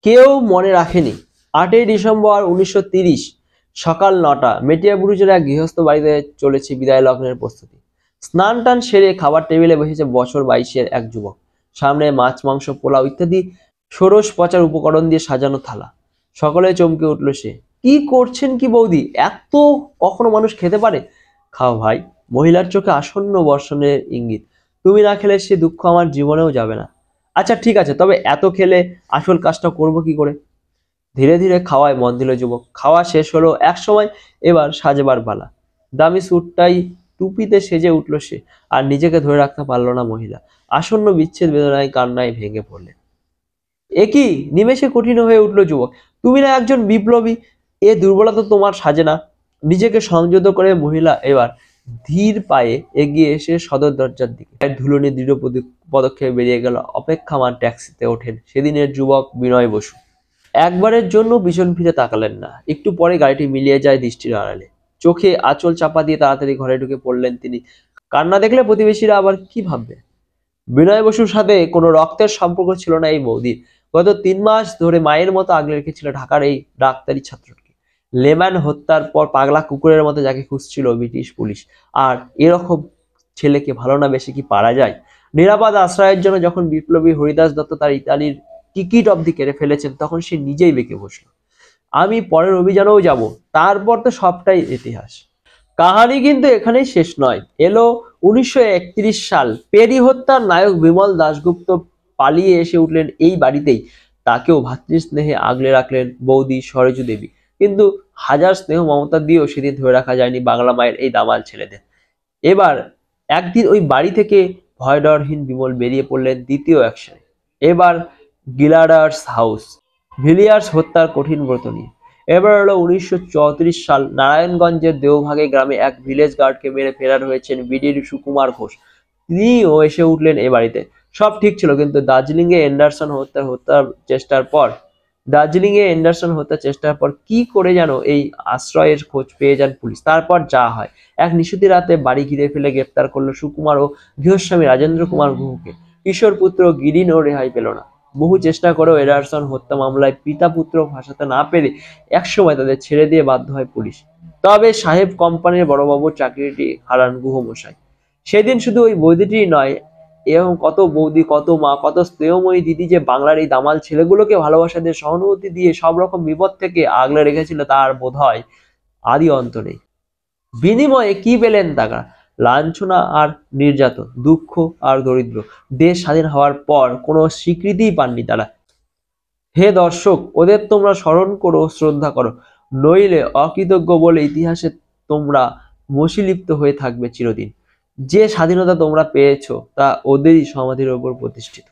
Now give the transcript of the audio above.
কেউ মনে রাখেনি 8ই ডিসেম্বর 1930 সকাল 9টা মেটিয়াবুরুজের এক গৃহস্থ বাড়িতে চলেছে বিদায় লগ্নের প্রস্তুতি। স্নান টান সেরে খাবার টেবিলে বসেছে বছর 22-এর এক যুবক। সামনে মাছ, মাংস, পোলাও ইত্যাদি ষোড়শ পচার উপকরণ দিয়ে সাজানো থালা। সকলে চমকে উঠল সে। কি করছেন কি বৌদি, এত কখনো মানুষ খেতে পারে? খাও ভাই। মহিলার চোখে আসন্ন বর্ষণের ইঙ্গিত। তুমি না খেলে সে দুঃখ আমার জীবনেও যাবে না। আচ্ছা ঠিক আছে, তবে এত খেলে আসল কাজটা করব কি করে? ধীরে ধীরে খাওয়ায় মন দিল যুবক। খাওয়া শেষ হলো এক সময়, এবার সাজবার পালা। দামি স্যুটটাই টুপিতে সেজে উঠল সে, আর নিজেকে ধরে রাখতে পারল না মহিলা। আসন্ন বিচ্ছেদ বেদনায় কান্নায় ভেঙে পড়লেন। একই নিমেষে কঠিন হয়ে উঠল যুবক। তুমি না একজন বিপ্লবী, এ দুর্বলতা তোমার সাজে না। নিজেকে সংযত করে মহিলা এবার ধীর পায়ে এগিয়ে এসে সদর দরজার দিকে ধুলো নিয়ে দৃঢ় পদক্ষেপে বেরিয়ে গেল। অপেক্ষামান ট্যাক্সিতে ওঠেন সেদিনের যুবক বিনয় বসু। একবারের জন্য পিছন ফিরে তাকালেন না। একটু পরে গাড়িটি মিলিয়ে যায় দৃষ্টির আড়ালে। চোখে আঁচল চাপা দিয়ে তাড়াতাড়ি ঘরে ঢুকে পড়লেন তিনি। কান্না দেখলে প্রতিবেশীরা আবার কি ভাববে? বিনয় বসুর সাথে কোনো রক্তের সম্পর্ক ছিল না এই বৌদির। গত 3 মাস ধরে মায়ের মতো আগলে রেখেছিল ঢাকার এই ডাক্তারি ছাত্রকে। লেম্যান হত্যার পর পাগলা কুকুরের মতো যাকে খুঁজছিল ব্রিটিশ পুলিশ। আর এরকম ছেলেকে ভালো না বেশি কি পারা যায়? নিরাপদ আশ্রয়ের জন্য যখন বিপ্লবী হরিদাস দত্ত তার ইতালির টিকিট অবধি কেড়ে ফেলেছেন, তখন সে নিজেই বেঁকে বসল। আমি পরের অভিযানেও যাব, তারপর তো সবটাই ইতিহাস। কাহানি কিন্তু এখানেই শেষ নয়। এলো 1931 সাল। পেরি হত্যার নায়ক বিমল দাশগুপ্ত পালিয়ে এসে উঠলেন এই বাড়িতেই। তাকেও ভাতৃস্নেহে আগলে রাখলেন বৌদি সরজু দেবী। কিন্তু হাজার স্নেহ মমতা দিয়েও সেদিন ধরে রাখা যায়নি বাংলা মায়ের এই দামাল ছেলেদের। এবার একদিন ওই বাড়ি থেকে ভয়ডরহীন বিমল বেরিয়ে পড়লেন দ্বিতীয় অ্যাকশনে। এবার গিলার্ডার্স হাউস, ভিলিয়ার্স হত্যার কঠিন ব্রত নিয়ে। এবার হলো 1934 সাল। নারায়ণগঞ্জের দেওভাগে গ্রামে এক ভিলেজ গার্ডকে মেরে ফেরার হয়েছেন বিডির সুকুমার ঘোষ। তিনিও এসে উঠলেন এ বাড়িতে। সব ঠিক ছিল, কিন্তু দার্জিলিংয়ে এন্ডারসন হত্যার চেষ্টার পর কি করে যেন এই আশ্রয়ের খোঁজ পেয়ে যান পুলিশ। তারপর যা হয়, এক নিশুতি রাতে বাড়ি ঘিরে ফেলে গ্রেপ্তার করলো সুকুমার ও গৃহস্বামী রাজেন্দ্র কুমার গুহকে। কিশোর পুত্র গিরিনও রেহাই পেল না। বহু চেষ্টা করেও এন্ডারসন হত্যা মামলায় পিতা পুত্র ফাঁসাতে না পেরে একসময় তাদের ছেড়ে দিয়ে বাধ্য হয় পুলিশ। তবে সাহেব কোম্পানির বড়বাবুর চাকরিটি হারান গুহ মশাই। সেদিন শুধু ওই বৌদিটি নয়, এরকম কত বৌদি, কত মা, কত স্নেহময়ী দিদি যে বাংলার এই দামাল ছেলেগুলোকে ভালোবাসা দিয়ে, সহানুভূতি দিয়ে সব রকম বিপদ থেকে আগলে রেখেছিল, তার বোধ হয় আদি অন্ত নেই। বিনিময়ে কি পেলেন তারা? লাঞ্ছনা আর নির্যাতন, দুঃখ আর দরিদ্র। দেশ স্বাধীন হওয়ার পর কোনো স্বীকৃতিই পাননি তারা। হে দর্শক, ওদের তোমরা স্মরণ করো, শ্রদ্ধা করো, নইলে অকৃতজ্ঞ বলে ইতিহাসে তোমরা মসীলিপ্ত হয়ে থাকবে চিরদিন। যে স্বাধীনতা তোমরা পেয়েছো তা ওদেরই সমাধির ওপর প্রতিষ্ঠিত।